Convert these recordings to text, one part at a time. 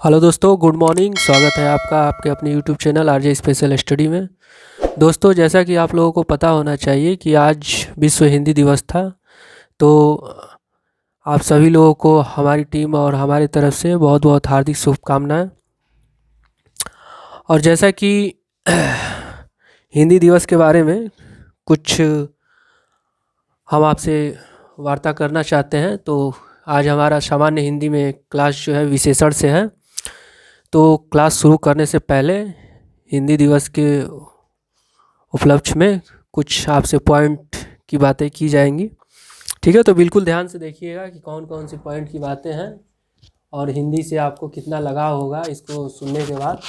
Hello दोस्तों, good morning. स्वागत है आपका आपके अपने YouTube channel RJ special study में। दोस्तों, जैसा कि आप लोगों को पता होना चाहिए कि आज विश्व हिंदी दिवस था। तो आप सभी लोगों को हमारी टीम और हमारी तरफ से बहुत बहुत हार्दिक शुभकामनाएं। और जैसा कि हिंदी दिवस के बारे में कुछ हम आपसे वार्ता करना चाहते हैं। तो आज हमारा सामान्य हिंदी में क्लास जो है विशेषण से है। तो क्लास शुरू करने से पहले हिंदी दिवस के उपलक्ष्य में कुछ आपसे पॉइंट की बातें की जाएंगी। ठीक है, तो बिल्कुल ध्यान से देखिएगा कि कौन कौन सी पॉइंट की बातें हैं और हिंदी से आपको कितना लगाव होगा इसको सुनने के बाद।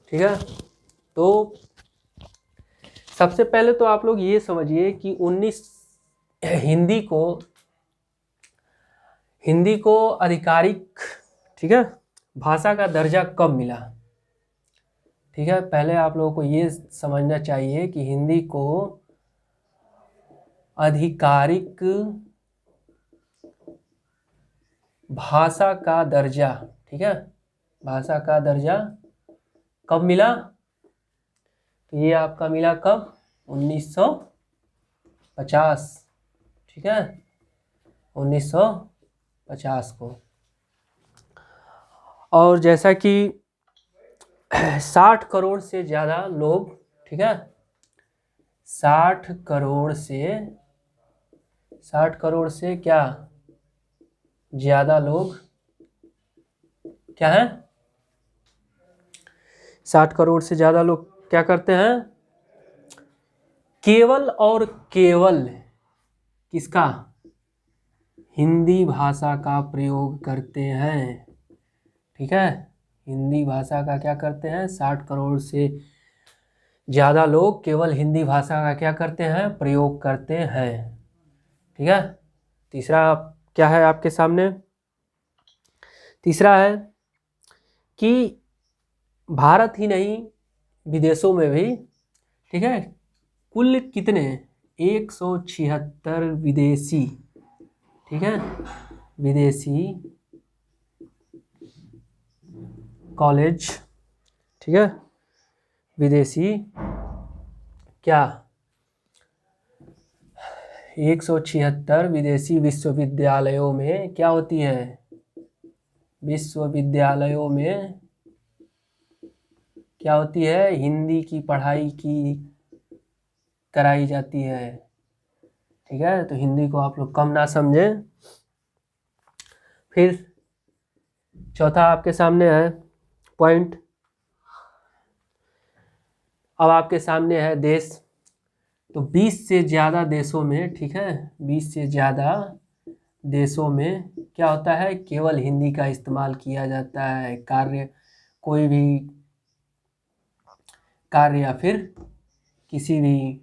ठीक है, तो सबसे पहले तो आप लोग ये समझिए कि हिंदी को आधिकारिक, ठीक है, भाषा का दर्जा कब मिला। ठीक है, पहले आप लोगों को ये समझना चाहिए कि हिंदी को आधिकारिक भाषा का दर्जा, ठीक है, भाषा का दर्जा कब मिला। तो ये आपका मिला कब? 1950। ठीक है, 1950 को। और जैसा कि 60 करोड़ से ज़्यादा लोग, ठीक है, 60 करोड़ से क्या ज़्यादा लोग क्या है? 60 करोड़ से ज़्यादा लोग क्या करते हैं? केवल और केवल किसका? हिंदी भाषा का प्रयोग करते हैं। ठीक है, हिंदी भाषा का क्या करते हैं? 60 करोड़ से ज़्यादा लोग केवल हिंदी भाषा का क्या करते हैं? प्रयोग करते हैं। ठीक है, तीसरा क्या है आपके सामने? तीसरा है कि भारत ही नहीं, विदेशों में भी, ठीक है, कुल कितने? 176 विदेशी, ठीक है, विदेशी कॉलेज, ठीक है, विदेशी क्या 176 विदेशी विश्वविद्यालयों में क्या होती है? विश्वविद्यालयों में क्या होती है? हिंदी की पढ़ाई की कराई जाती है। ठीक है, तो हिंदी को आप लोग कम ना समझें। फिर चौथा आपके सामने है पॉइंट। अब आपके सामने है देश। तो 20 से ज़्यादा देशों में, ठीक है, 20 से ज़्यादा देशों में क्या होता है? केवल हिंदी का इस्तेमाल किया जाता है। कोई भी कार्य या फिर किसी भी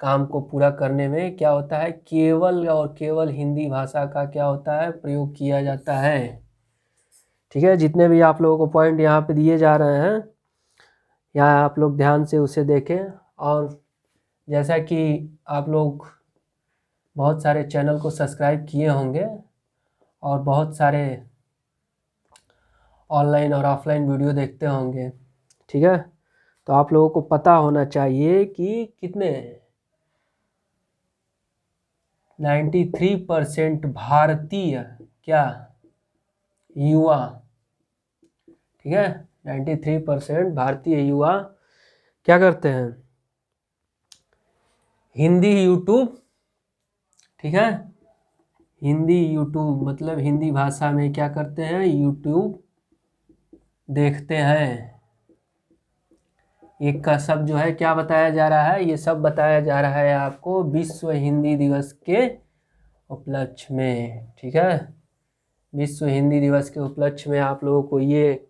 काम को पूरा करने में क्या होता है? केवल और केवल हिंदी भाषा का क्या होता है? प्रयोग किया जाता है। ठीक है, जितने भी आप लोगों को पॉइंट यहाँ पे दिए जा रहे हैं, यहाँ आप लोग ध्यान से उसे देखें। और जैसा कि आप लोग बहुत सारे चैनल को सब्सक्राइब किए होंगे और बहुत सारे ऑनलाइन और ऑफलाइन वीडियो देखते होंगे, ठीक है, तो आप लोगों को पता होना चाहिए कि कितने 93% भारतीय क्या युवा, ठीक है, 93% भारतीय युवा क्या करते हैं? हिंदी यूट्यूब, ठीक है, हिंदी यूट्यूब मतलब हिंदी भाषा में क्या करते हैं? यूट्यूब देखते हैं। एक का सब जो है क्या बताया जा रहा है? ये सब बताया जा रहा है आपको विश्व हिंदी दिवस के उपलक्ष्य में। ठीक है, विश्व हिंदी दिवस के उपलक्ष्य में आप लोगों को ये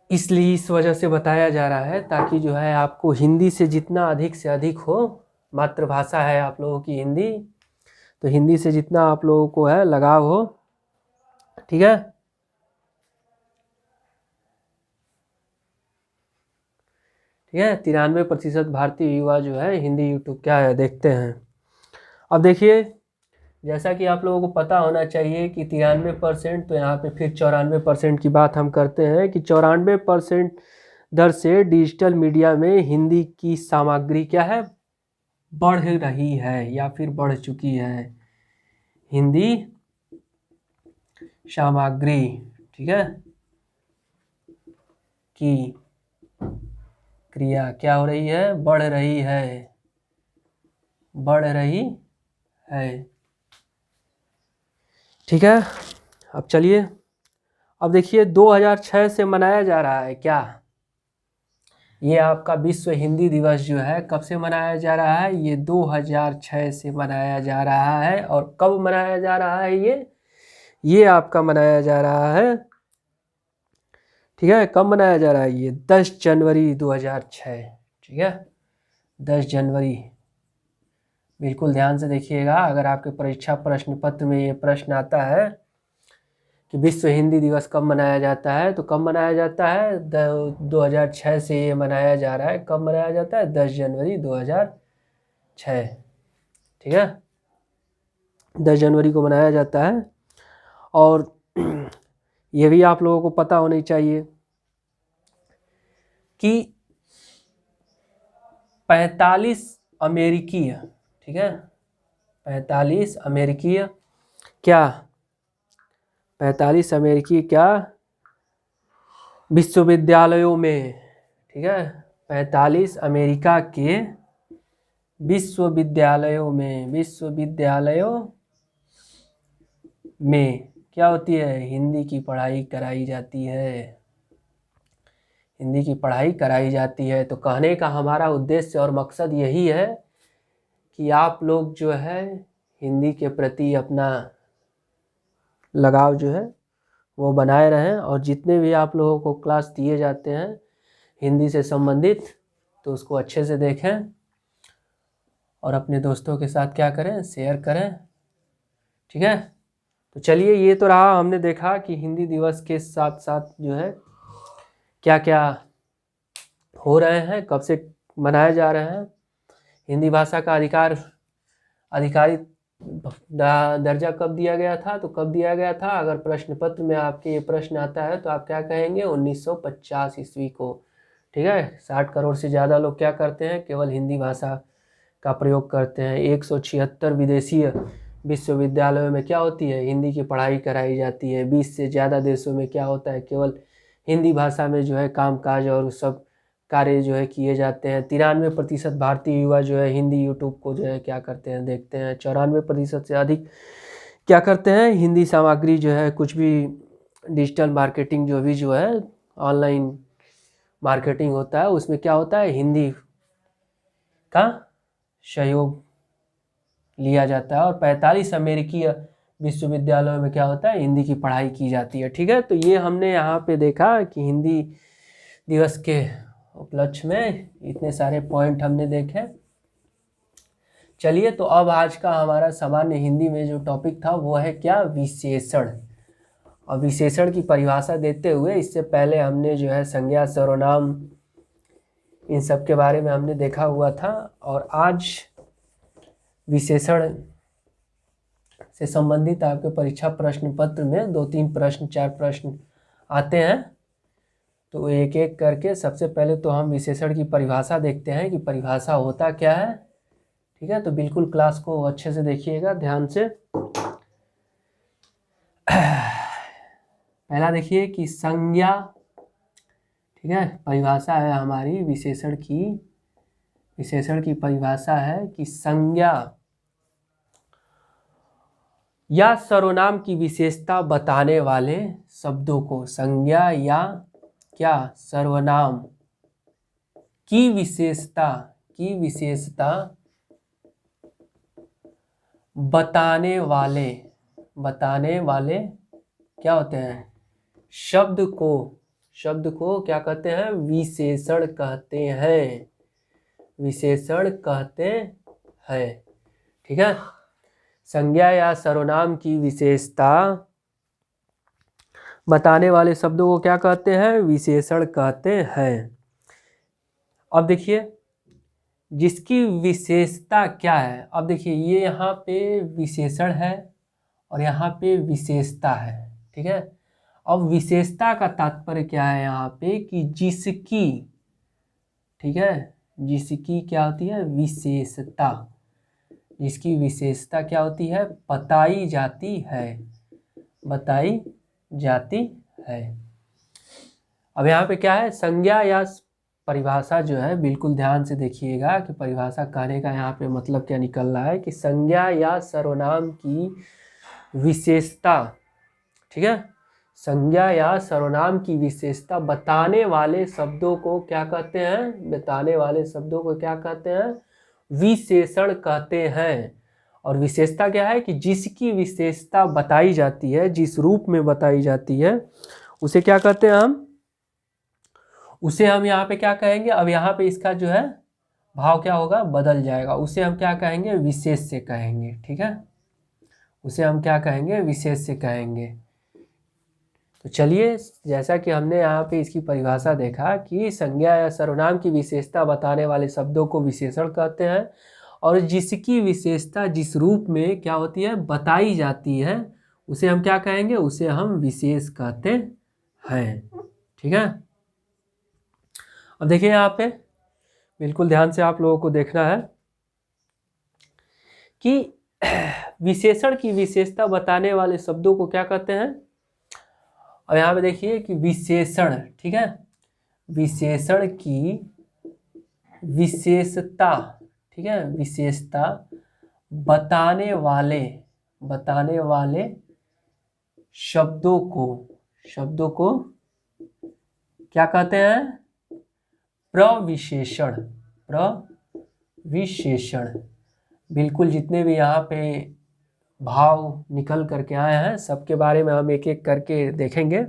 इसलिए इस वजह से बताया जा रहा है ताकि जो है आपको हिंदी से जितना अधिक से अधिक हो, मातृभाषा है आप लोगों की हिंदी, तो हिंदी से जितना आप लोगों को है लगाव हो। ठीक है, ठीक है, 93% भारतीय युवा जो है हिंदी यूट्यूब क्या है देखते हैं। अब देखिए, जैसा कि आप लोगों को पता होना चाहिए कि 93%, तो यहाँ पे फिर 94% की बात हम करते हैं कि 94% दर से डिजिटल मीडिया में हिंदी की सामग्री क्या है, बढ़ रही है या फिर बढ़ चुकी है। हिंदी सामग्री, ठीक है, की क्रिया क्या हो रही है, बढ़ रही है, बढ़ रही है। ठीक है, अब चलिए, अब देखिए 2006 से मनाया जा रहा है क्या, ये आपका विश्व हिंदी दिवस जो है कब से मनाया जा रहा है, ये 2006 से मनाया जा रहा है। और कब मनाया जा रहा है ये आपका मनाया जा रहा है, ठीक है, कब मनाया जा रहा है, ये 10 जनवरी 2006, ठीक है, 10 जनवरी। बिल्कुल ध्यान से देखिएगा, अगर आपके परीक्षा प्रश्न पत्र में ये प्रश्न आता है कि विश्व हिंदी दिवस कब मनाया जाता है, तो कब मनाया जाता है, 2006 से ये मनाया जा रहा है। कब मनाया जाता है, 10 जनवरी 2006, ठीक है, 10 जनवरी को मनाया जाता है। और ये भी आप लोगों को पता होनी चाहिए कि 45 अमेरिकीय, ठीक है, 45 अमेरिकीय क्या, 45 अमेरिकी क्या विश्वविद्यालयों में, ठीक है, 45 अमेरिका के विश्वविद्यालयों में क्या होती है, हिंदी की पढ़ाई कराई जाती है, हिंदी की पढ़ाई कराई जाती है। तो कहने का हमारा उद्देश्य और मकसद यही है कि आप लोग जो है हिंदी के प्रति अपना लगाव जो है वो बनाए रहें, और जितने भी आप लोगों को क्लास दिए जाते हैं हिंदी से संबंधित, तो उसको अच्छे से देखें और अपने दोस्तों के साथ क्या करें, शेयर करें, ठीक है। तो चलिए, ये तो रहा, हमने देखा कि हिंदी दिवस के साथ साथ जो है क्या क्या हो रहे हैं, कब से मनाए जा रहे हैं। हिंदी भाषा का आधिकारिक दर्जा कब दिया गया था, तो कब दिया गया था, अगर प्रश्न पत्र में आपके ये प्रश्न आता है तो आप क्या कहेंगे, 1950 ईस्वी को, ठीक है। 60 करोड़ से ज़्यादा लोग क्या करते हैं, केवल हिंदी भाषा का प्रयोग करते हैं। 176 विदेशीय विश्वविद्यालयों में क्या होती है, हिंदी की पढ़ाई कराई जाती है। 20 से ज़्यादा देशों में क्या होता है, केवल हिंदी भाषा में जो है कामकाज और सब कार्य जो है किए जाते हैं। 93% भारतीय युवा जो है हिंदी यूट्यूब को जो है क्या करते हैं, देखते हैं। 94% से अधिक क्या करते हैं, हिंदी सामग्री जो है, कुछ भी डिजिटल मार्केटिंग जो भी जो है ऑनलाइन मार्केटिंग होता है, उसमें क्या होता है, हिंदी का सहयोग लिया जाता है। और 45 अमेरिकी विश्वविद्यालयों में क्या होता है, हिंदी की पढ़ाई की जाती है, ठीक है। तो ये हमने यहाँ पे देखा कि हिंदी दिवस के उपलक्ष्य में इतने सारे पॉइंट हमने देखे। चलिए, तो अब आज का हमारा सामान्य हिंदी में जो टॉपिक था वो है क्या, विशेषण। और विशेषण की परिभाषा देते हुए इससे पहले हमने जो है संज्ञा, सर्वनाम, इन सब के बारे में हमने देखा हुआ था। और आज विशेषण से संबंधित आपके परीक्षा प्रश्न पत्र में 2-3 प्रश्न, 4 प्रश्न आते हैं। तो एक एक करके सबसे पहले तो हम विशेषण की परिभाषा देखते हैं कि परिभाषा होता क्या है, ठीक है। तो बिल्कुल क्लास को अच्छे से देखिएगा, ध्यान से। पहला देखिए कि संज्ञा, ठीक है, परिभाषा है हमारी विशेषण की परिभाषा है कि संज्ञा या सर्वनाम की विशेषता बताने वाले शब्दों को, संज्ञा या क्या, सर्वनाम की विशेषता बताने वाले क्या होते हैं, शब्द को क्या कहते हैं, विशेषण कहते हैं, ठीक है। संज्ञा या सर्वनाम की विशेषता बताने वाले शब्दों को क्या कहते हैं, विशेषण कहते हैं। अब देखिए, जिसकी विशेषता क्या है। अब देखिए ये यहाँ पे विशेषण है और यहाँ पे विशेषता है, ठीक है। अब विशेषता का तात्पर्य क्या है यहाँ पे कि जिसकी, ठीक है, जिसकी क्या होती है, विशेषता, जिसकी विशेषता क्या होती है, बताई जाती है, बताई जाती है। अब यहाँ पे क्या है, संज्ञा या परिभाषा जो है, बिल्कुल ध्यान से देखिएगा कि परिभाषा कहने का यहाँ पे मतलब क्या निकल रहा है कि संज्ञा या सर्वनाम की विशेषता, ठीक है, संज्ञा या सर्वनाम की विशेषता बताने वाले शब्दों को क्या कहते हैं, बताने वाले शब्दों को क्या कहते हैं, विशेषण कहते हैं। और विशेषता क्या है कि जिसकी विशेषता बताई जाती है, जिस रूप में बताई जाती है, उसे क्या कहते हैं हम, उसे हम यहाँ पे क्या कहेंगे। अब यहाँ पे इसका जो है भाव क्या होगा, बदल जाएगा। उसे हम क्या कहेंगे, विशेष से कहेंगे, ठीक है, उसे हम क्या कहेंगे, विशेष से कहेंगे। तो चलिए, जैसा कि हमने यहाँ पे इसकी परिभाषा देखा कि संज्ञा या सर्वनाम की विशेषता बताने वाले शब्दों को विशेषण कहते हैं, और जिसकी विशेषता जिस रूप में क्या होती है, बताई जाती है, उसे हम क्या कहेंगे, उसे हम विशेष कहते हैं, ठीक है। अब देखिए यहाँ पे बिल्कुल ध्यान से आप लोगों को देखना है कि विशेषण की विशेषता बताने वाले शब्दों को क्या कहते हैं। और यहाँ पे देखिए कि विशेषण, ठीक है, विशेषण की विशेषता, ठीक है, विशेषता बताने वाले शब्दों को क्या कहते हैं, प्रविशेषण, प्रविशेषण। बिल्कुल जितने भी यहाँ पे भाव निकल करके आए हैं सबके बारे में हम एक एक करके देखेंगे।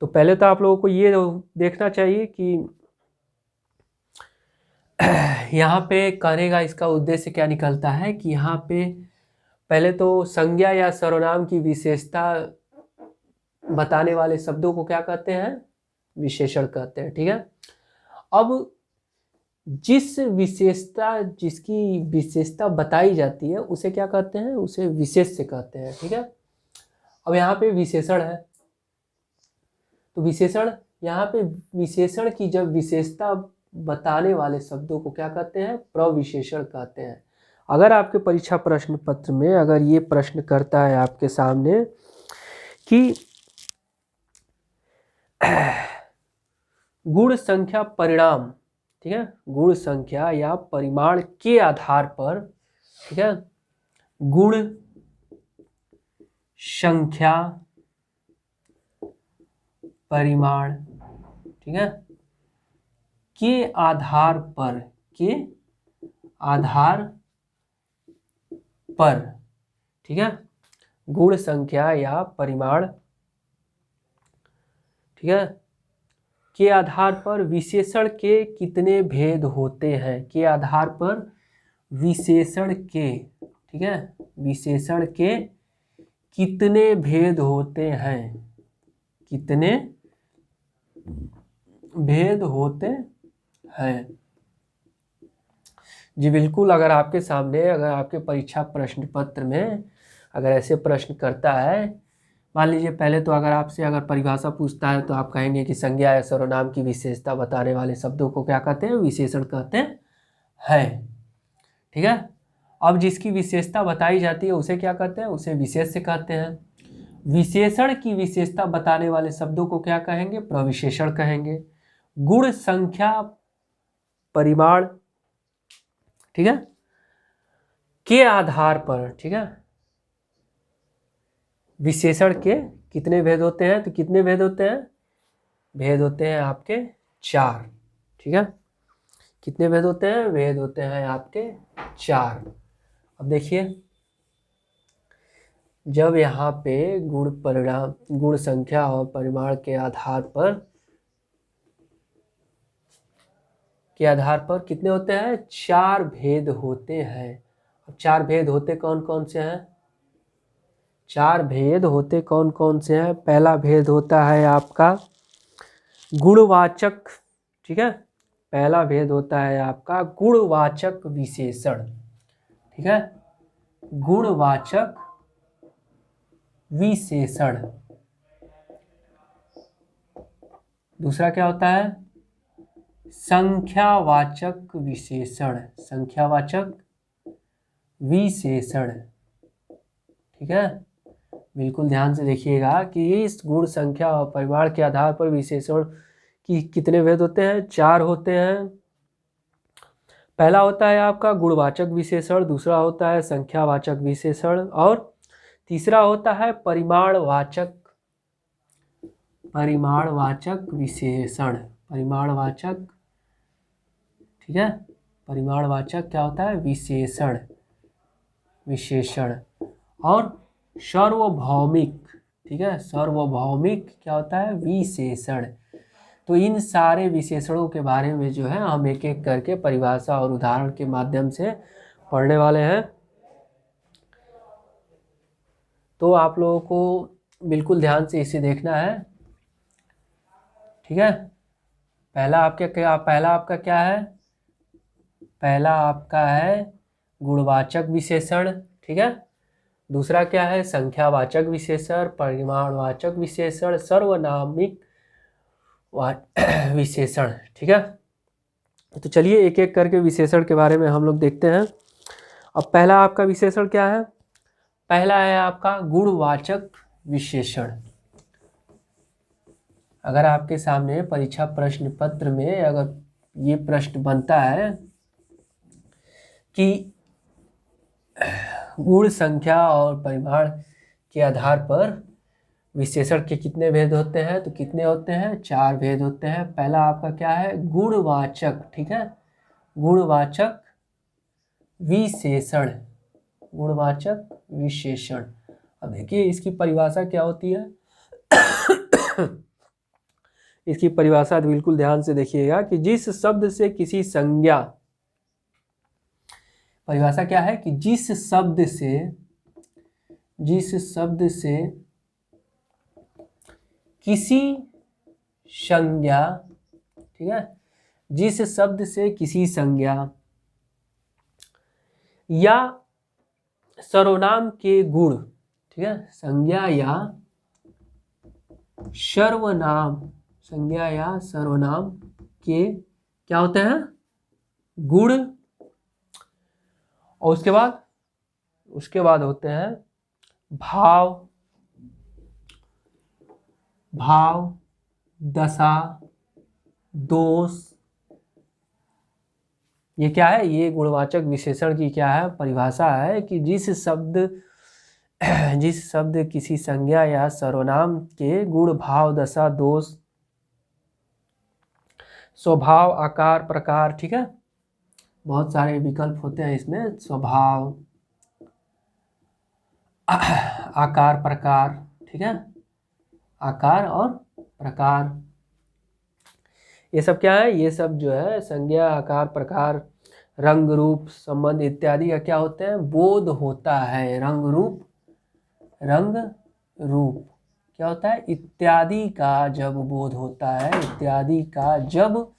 तो पहले तो आप लोगों को ये देखना चाहिए कि यहाँ पे कहने का इसका उद्देश्य क्या निकलता है कि यहाँ पे पहले तो संज्ञा या सर्वनाम की विशेषता बताने वाले शब्दों को क्या कहते हैं, विशेषण कहते हैं, ठीक है। अब जिसकी विशेषता बताई जाती है उसे क्या कहते हैं, उसे विशेष से कहते हैं, ठीक है। अब यहाँ पे विशेषण है, तो विशेषण, यहाँ पे विशेषण की जब विशेषता बताने वाले शब्दों को क्या कहते हैं, प्रविशेषण कहते हैं। अगर आपके परीक्षा प्रश्न पत्र में अगर ये प्रश्न करता है आपके सामने कि गुण संख्या परिणाम, ठीक है, गुण संख्या या परिमाण के आधार पर, ठीक है, गुण संख्या परिमाण, ठीक है, के आधार पर, ठीक है, गुण संख्या या परिमाण, ठीक है, के आधार पर विशेषण के कितने भेद होते हैं, के आधार पर विशेषण के, ठीक है, विशेषण के कितने भेद होते हैं, कितने भेद होते हैं। जी बिल्कुल, अगर आपके सामने, अगर आपके परीक्षा प्रश्न पत्र में अगर ऐसे प्रश्न करता है, मान लीजिए पहले तो अगर आपसे अगर परिभाषा पूछता है तो आप कहेंगे कि संज्ञा या सर्वनाम की विशेषता बताने वाले शब्दों को क्या कहते हैं, विशेषण कहते हैं, ठीक है। अब जिसकी विशेषता बताई जाती है उसे क्या कहते हैं, उसे विशेष से कहते हैं। विशेषण की विशेषता बताने वाले शब्दों को क्या कहेंगे, प्रविशेषण कहेंगे। गुण संख्या परिमाण, ठीक है, के आधार पर, ठीक है, विशेषण के कितने भेद होते हैं, तो कितने भेद होते हैं, भेद होते हैं आपके 4, ठीक है, कितने भेद होते हैं, भेद होते हैं आपके 4। अब देखिए, जब यहाँ पे गुण संख्या और परिमाण के आधार पर कितने होते हैं, 4 भेद होते हैं। अब 4 भेद होते कौन कौन से हैं, 4 भेद होते कौन कौन से हैं। पहला भेद होता है आपका गुणवाचक, ठीक है, पहला भेद होता है आपका गुणवाचक विशेषण, ठीक है, गुणवाचक विशेषण। दूसरा क्या होता है? संख्यावाचक विशेषण, संख्यावाचक विशेषण, ठीक है। बिल्कुल ध्यान से देखिएगा कि इस गुण, संख्या और परिमाण के आधार पर विशेषण की कितने भेद होते हैं? 4 होते हैं। पहला होता है आपका गुणवाचक विशेषण, दूसरा होता है संख्यावाचक विशेषण और तीसरा होता है परिमाणवाचक विशेषण, परिमाणवाचक, ठीक है। परिमाणवाचक क्या होता है? विशेषण और सार्वभौमिक, ठीक है, सार्वभौमिक क्या होता है? विशेषण। तो इन सारे विशेषणों के बारे में जो है हम एक एक करके परिभाषा और उदाहरण के माध्यम से पढ़ने वाले हैं। तो आप लोगों को बिल्कुल ध्यान से इसे देखना है, ठीक है। पहला आपका क्या है? पहला आपका है गुणवाचक विशेषण, ठीक है। दूसरा क्या है? संख्यावाचक विशेषण, परिमाणवाचक विशेषण, सर्वनामिक विशेषण, ठीक है। तो चलिए एक एक करके विशेषण के बारे में हम लोग देखते हैं। अब पहला आपका विशेषण क्या है? पहला है आपका गुणवाचक विशेषण। अगर आपके सामने परीक्षा प्रश्न पत्र में अगर ये प्रश्न बनता है कि गुण, संख्या और परिमाण के आधार पर विशेषण के कितने भेद होते हैं, तो कितने होते हैं? 4 भेद होते हैं। पहला आपका क्या है? गुणवाचक, ठीक है, गुणवाचक विशेषण, गुणवाचक विशेषण। अब देखिए इसकी परिभाषा क्या होती है। इसकी परिभाषा बिल्कुल ध्यान से देखिएगा कि जिस शब्द से किसी संज्ञा, परिभाषा क्या है कि जिस शब्द से किसी संज्ञा, ठीक है, जिस शब्द से किसी संज्ञा या सर्वनाम के गुण, ठीक है, संज्ञा या सर्वनाम के क्या होते हैं? गुण, और उसके बाद होते हैं भाव, दशा, दोष। ये क्या है? ये गुणवाचक विशेषण की क्या है? परिभाषा है कि जिस शब्द किसी संज्ञा या सर्वनाम के गुण, भाव, दशा, दोष, स्वभाव, आकार, प्रकार, ठीक है, बहुत सारे विकल्प होते हैं इसमें, स्वभाव, आकार, प्रकार, ठीक है, आकार और प्रकार, ये सब क्या है? ये सब जो है संज्ञा, आकार, प्रकार, रंग, रूप, संबंध इत्यादि का क्या होते हैं? बोध होता है। रंग रूप क्या होता है? इत्यादि का जब बोध होता है, इत्यादि का जब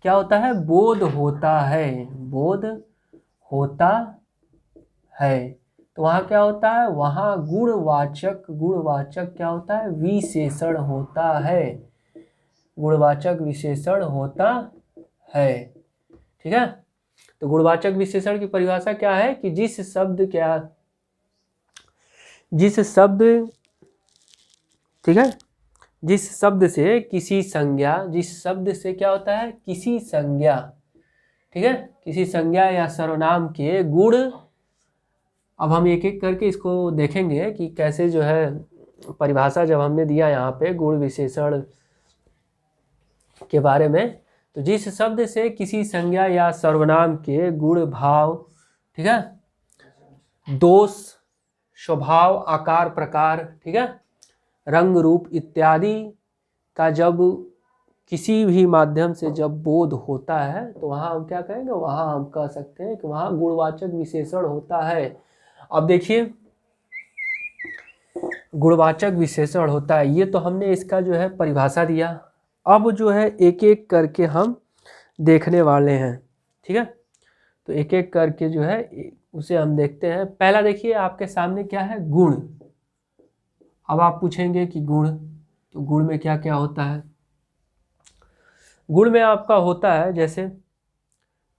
क्या होता है? बोध होता है, तो वहाँ क्या होता है? वहाँ गुणवाचक क्या होता है? विशेषण होता है, गुणवाचक विशेषण होता है, ठीक है। तो गुणवाचक विशेषण की परिभाषा क्या है कि जिस शब्द, ठीक है, जिस शब्द से किसी संज्ञा, जिस शब्द से क्या होता है? किसी संज्ञा, ठीक है, किसी संज्ञा या सर्वनाम के गुण। अब हम एक एक करके इसको देखेंगे कि कैसे जो है परिभाषा जब हमने दिया यहाँ पे गुण विशेषण के बारे में, तो जिस शब्द से किसी संज्ञा या सर्वनाम के गुण, भाव, ठीक है, दोष, स्वभाव, आकार, प्रकार, ठीक है, रंग, रूप इत्यादि का जब किसी भी माध्यम से जब बोध होता है, तो वहाँ हम क्या कहेंगे? वहाँ हम कह सकते हैं कि वहाँ गुणवाचक विशेषण होता है। अब देखिए गुणवाचक विशेषण होता है, ये तो हमने इसका जो है परिभाषा दिया। अब जो है एक एक करके हम देखने वाले हैं। ठीक है, तो एक एक करके जो है उसे हम देखते हैं। पहला देखिए आपके सामने क्या है, गुण। अब आप पूछेंगे कि गुण, तो गुण में क्या क्या होता है। गुण में आपका होता है जैसे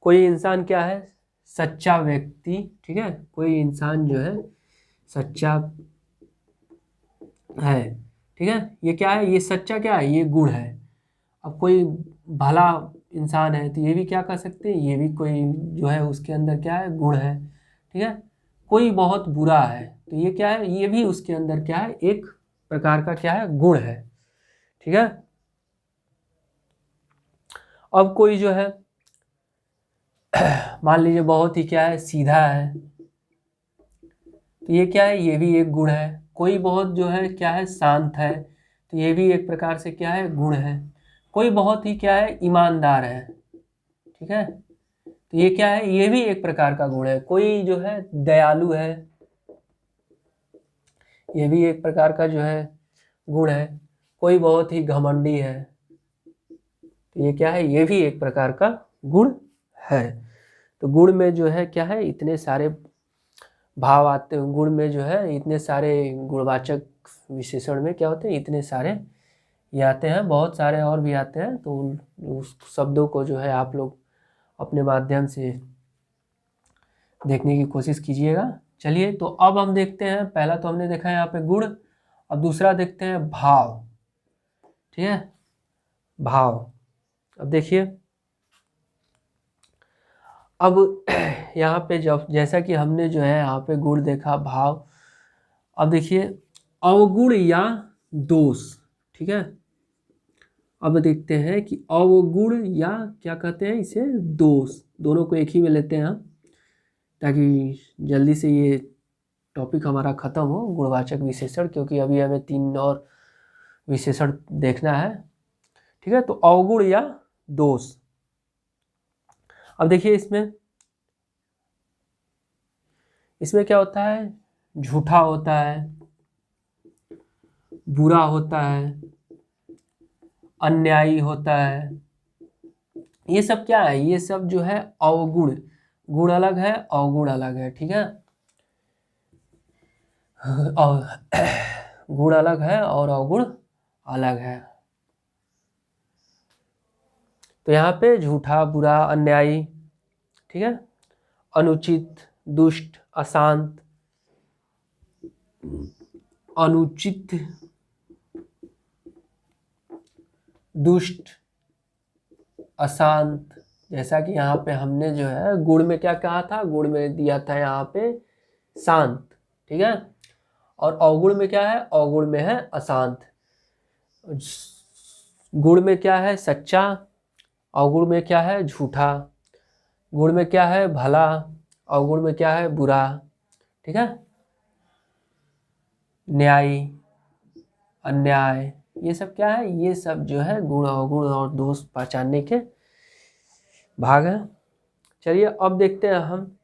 कोई इंसान क्या है, सच्चा व्यक्ति। ठीक है, कोई इंसान जो है सच्चा है। ठीक है, ये क्या है, ये सच्चा क्या है, ये गुण है। अब कोई भला इंसान है तो ये भी क्या कर सकते हैं, ये भी कोई जो है उसके अंदर क्या है, गुण है। ठीक है, कोई बहुत बुरा है तो ये क्या है, ये भी उसके अंदर क्या है, एक प्रकार का क्या है, गुण है। ठीक है, अब कोई जो है मान लीजिए बहुत ही क्या है, सीधा है, तो ये क्या है, ये भी एक गुण है। कोई बहुत जो है क्या है, शांत है, तो ये भी एक प्रकार से क्या है, गुण है। कोई बहुत ही क्या है, ईमानदार है। ठीक है, तो ये क्या है, ये भी एक प्रकार का गुण है। कोई जो है दयालु है, ये भी एक प्रकार का जो है गुण है। कोई बहुत ही घमंडी है, तो ये क्या है, ये भी एक प्रकार का गुण है। तो गुण में जो है क्या है, इतने सारे भाव आते हैं। गुण में जो है इतने सारे गुणवाचक विशेषण में क्या होते हैं, इतने सारे ये आते हैं, बहुत सारे और भी आते हैं। तो उस शब्दों को जो है आप लोग अपने माध्यम से देखने की कोशिश कीजिएगा। चलिए, तो अब हम देखते हैं, पहला तो हमने देखा है यहाँ पे गुण, अब दूसरा देखते हैं भाव। ठीक है, भाव। अब देखिए, अब यहाँ पे जब जैसा कि हमने जो है यहाँ पे गुण देखा, भाव। अब देखिए अवगुण या दोष। ठीक है, अब देखते हैं कि अवगुण या क्या कहते हैं इसे, दोष। दोनों को एक ही में लेते हैं हम, ताकि जल्दी से ये टॉपिक हमारा ख़त्म हो, गुणवाचक विशेषण, क्योंकि अभी हमें 3 और विशेषण देखना है। ठीक है, तो अवगुण या दोष। अब देखिए इसमें क्या होता है, झूठा होता है, बुरा होता है, अन्यायी होता है। ये सब क्या है, ये सब जो है अवगुण। गुण अलग है, अवगुण अलग है। ठीक है, और गुण अलग है और अवगुण अलग है। तो यहाँ पे झूठा, बुरा, अन्यायी, ठीक है, अनुचित, दुष्ट, अशांत, अनुचित, दुष्ट, अशांत। जैसा कि यहाँ पे हमने जो है गुण में क्या कहा था, गुण में दिया था यहाँ पे शांत। ठीक है, और अवगुण में क्या है, अवगुण में है अशांत। गुण में क्या है, सच्चा, अवगुण में क्या है, झूठा। गुण में क्या है, भला, अवगुण में क्या है, बुरा। ठीक है, न्यायी, अन्याय, ये सब क्या है, ये सब जो है गुण, अवगुण और दोष पहचानने के भाग हैं। चलिए अब देखते हैं हम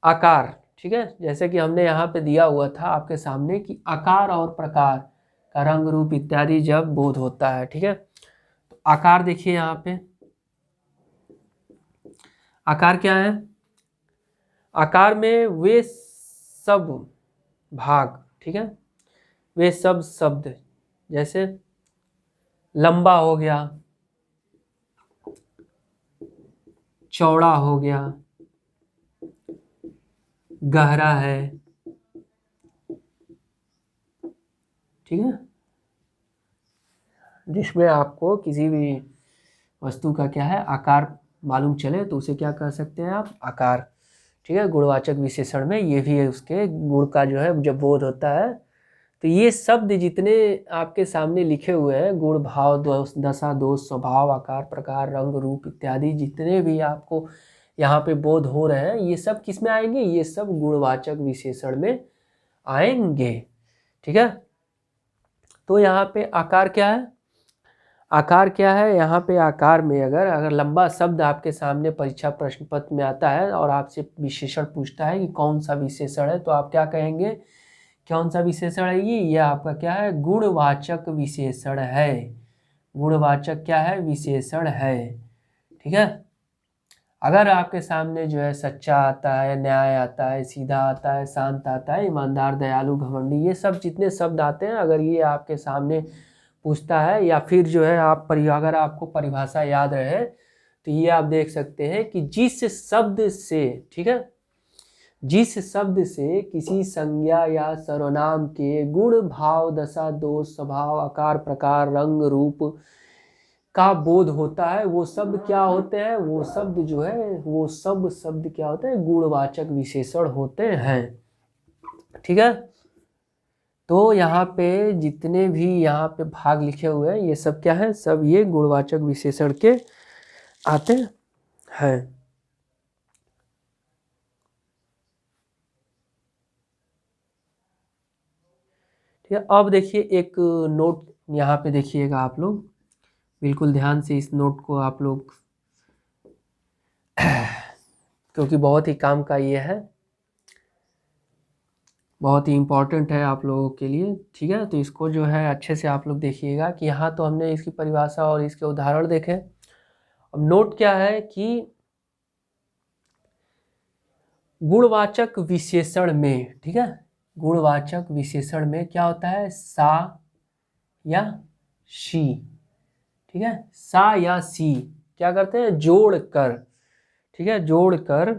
आकार। ठीक है, जैसे कि हमने यहाँ पे दिया हुआ था आपके सामने कि आकार और प्रकार का रंग, रूप इत्यादि जब बोध होता है। ठीक है, तो आकार देखिए यहाँ पे, आकार क्या है, आकार में वे सब भाग, ठीक है, वे सब शब्द, जैसे लंबा हो गया, चौड़ा हो गया, गहरा है। ठीक है, जिसमें आपको किसी भी वस्तु का क्या है, आकार मालूम चले तो उसे क्या कह सकते हैं आप, आकार। ठीक है, गुणवाचक विशेषण में ये भी है, उसके गुण का जो है जब बोध होता है। तो ये शब्द जितने आपके सामने लिखे हुए हैं, गुण, भाव, दशा, दोष, स्वभाव, आकार, प्रकार, रंग, रूप इत्यादि, जितने भी आपको यहाँ पे बोध हो रहे हैं, ये सब किस में आएंगे, ये सब गुणवाचक विशेषण में आएंगे। ठीक है, तो यहाँ पे आकार क्या है, आकार क्या है, यहाँ पे आकार में अगर लंबा शब्द आपके सामने परीक्षा प्रश्न पत्र में आता है और आपसे विशेषण पूछता है कि कौन सा विशेषण है, तो आप क्या कहेंगे, कौन सा विशेषण है ये आपका क्या है, गुणवाचक विशेषण है। गुणवाचक क्या है, विशेषण है। ठीक है। अगर आपके सामने जो है सच्चा आता है, न्याय आता है, सीधा आता है, शांत आता है, ईमानदार, दयालु, घमंडी, ये सब जितने शब्द आते हैं, अगर ये आपके सामने पूछता है, या फिर जो है अगर आपको परिभाषा याद रहे तो ये आप देख सकते हैं कि जिस शब्द से, ठीक है, जिस शब्द से किसी संज्ञा या सर्वनाम के गुण, भाव, दशा, दोष, स्वभाव, आकार, प्रकार, रंग, रूप का बोध होता है, वो शब्द क्या होते हैं, वो शब्द जो है, वो सब शब्द क्या होते हैं, गुणवाचक विशेषण होते हैं। ठीक है, तो यहाँ पे जितने भी यहाँ पे भाग लिखे हुए हैं ये सब क्या है, सब ये गुणवाचक विशेषण के आते हैं। ठीक है, अब देखिए एक नोट यहाँ पे देखिएगा आप लोग, बिल्कुल ध्यान से इस नोट को आप लोग क्योंकि बहुत ही काम का ये है, बहुत ही इम्पोर्टेंट है आप लोगों के लिए। ठीक है, तो इसको जो है अच्छे से आप लोग देखिएगा कि यहाँ तो हमने इसकी परिभाषा और इसके उदाहरण देखे। अब नोट क्या है कि गुणवाचक विशेषण में, ठीक है, गुणवाचक विशेषण में क्या होता है, सा या शी, ठीक है, सा या सी क्या करते हैं, जोड़कर, ठीक है, जोड़कर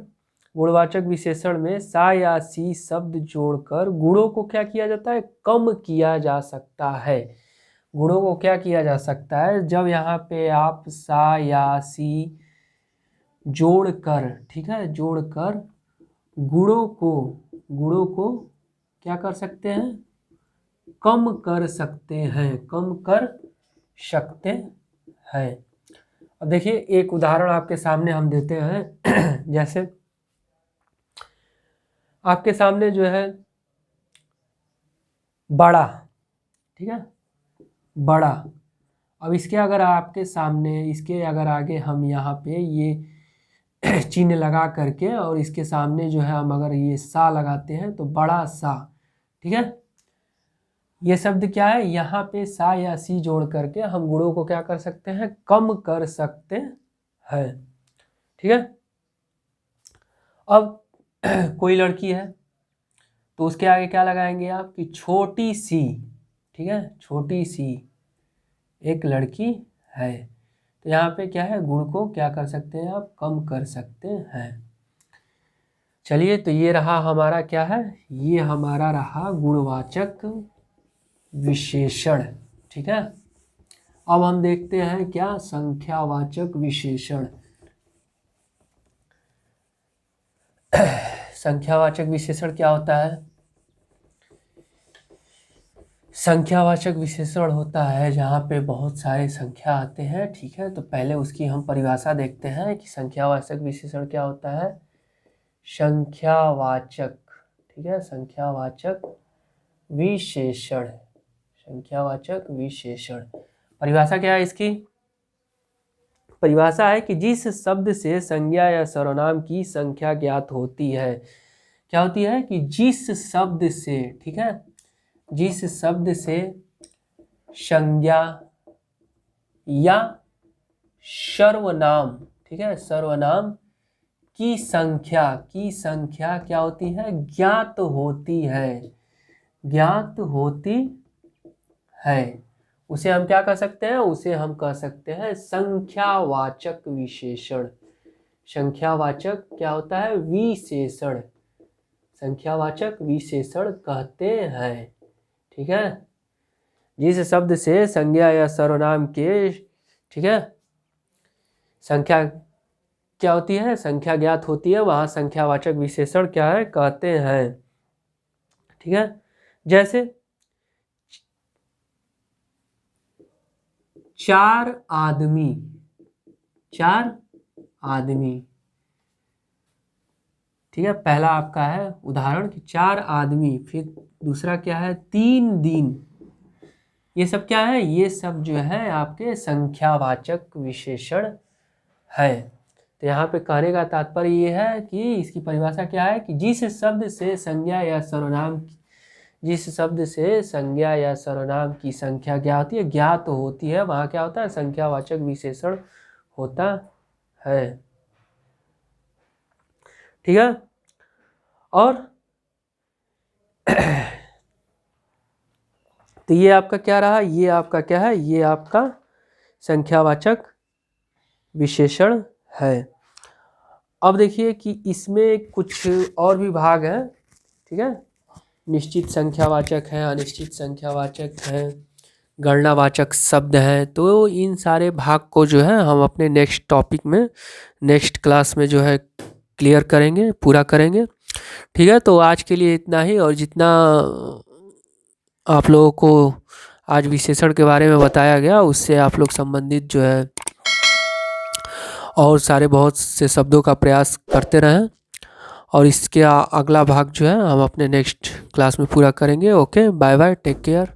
गुणवाचक विशेषण में सा या सी शब्द जोड़कर गुणों को क्या किया जाता है, कम किया जा सकता है। गुणों को क्या किया जा सकता है, जब यहाँ पे आप सा या सी जोड़कर, ठीक है, जोड़कर गुणों को क्या कर सकते हैं, कम कर सकते हैं, कम कर सकते हैं। अब देखिए एक उदाहरण आपके सामने हम देते हैं जैसे आपके सामने जो है बड़ा, ठीक है, बड़ा, अब इसके अगर आपके सामने, इसके अगर आगे हम यहाँ पे ये चिन्ह लगा करके और इसके सामने जो है हम अगर ये सा लगाते हैं तो बड़ा सा, ठीक है, ये शब्द क्या है, यहाँ पे सा या सी जोड़ करके हम गुणों को क्या कर सकते हैं, कम कर सकते हैं। ठीक है, अब कोई लड़की है तो उसके आगे क्या लगाएंगे आप कि छोटी सी, ठीक है, छोटी सी एक लड़की है, तो यहाँ पे क्या है, गुण को क्या कर सकते हैं आप, कम कर सकते हैं। चलिए, तो ये रहा हमारा क्या है, ये हमारा रहा गुणवाचक विशेषण। ठीक है, अब हम देखते हैं क्या, संख्यावाचक विशेषण। संख्यावाचक विशेषण क्या होता है, संख्यावाचक विशेषण होता है जहाँ पे बहुत सारे संख्या आते हैं। ठीक है, तो पहले उसकी हम परिभाषा देखते हैं कि संख्यावाचक विशेषण क्या होता है। संख्यावाचक, ठीक है, संख्यावाचक विशेषण, संख्यावाचक विशेषण परिभाषा क्या है इसकी, परिभाषा है कि जिस शब्द से संज्ञा या सर्वनाम की संख्या ज्ञात होती है, क्या होती है कि जिस शब्द से, ठीक है, जिस शब्द से संज्ञा या सर्वनाम, ठीक है, सर्वनाम की संख्या क्या होती है, ज्ञात होती है, ज्ञात होती है, उसे हम क्या कर सकते हैं, उसे हम कह सकते हैं संख्यावाचक विशेषण। संख्यावाचक क्या होता है, विशेषण, संख्यावाचक विशेषण कहते हैं। ठीक है, जिस शब्द से संज्ञा या सर्वनाम के, ठीक है, संख्या क्या होती है, संख्या ज्ञात होती है, वहाँ संख्यावाचक विशेषण क्या है, कहते हैं। ठीक है, जैसे 4 आदमी, 4 आदमी, ठीक है, पहला आपका है उदाहरण कि 4 आदमी, फिर दूसरा क्या है, 3 दिन, ये सब क्या है, ये सब जो है आपके संख्यावाचक विशेषण है। तो यहाँ पे कहने का तात्पर्य ये है कि इसकी परिभाषा क्या है कि जिस शब्द से संज्ञा या सर्वनाम, जिस शब्द से संज्ञा या सर्वनाम की संख्या क्या होती है, ज्ञात होती है, वहाँ क्या होता है, संख्यावाचक विशेषण होता है। ठीक है। और तो ये आपका क्या रहा, ये आपका क्या है, ये आपका संख्यावाचक विशेषण है। अब देखिए कि इसमें कुछ और भी भाग हैं। ठीक है, निश्चित संख्यावाचक है, अनिश्चित संख्यावाचक है, गणनावाचक शब्द हैं। तो इन सारे भाग को जो है हम अपने नेक्स्ट टॉपिक में, नेक्स्ट क्लास में जो है क्लियर करेंगे, पूरा करेंगे। ठीक है, तो आज के लिए इतना ही। और जितना आप लोगों को आज विशेषण के बारे में बताया गया, उससे आप लोग संबंधित जो है और सारे बहुत से शब्दों का प्रयास करते रहें। और इसके अगला भाग जो है हम अपने नेक्स्ट क्लास में पूरा करेंगे। Okay, bye bye, take care.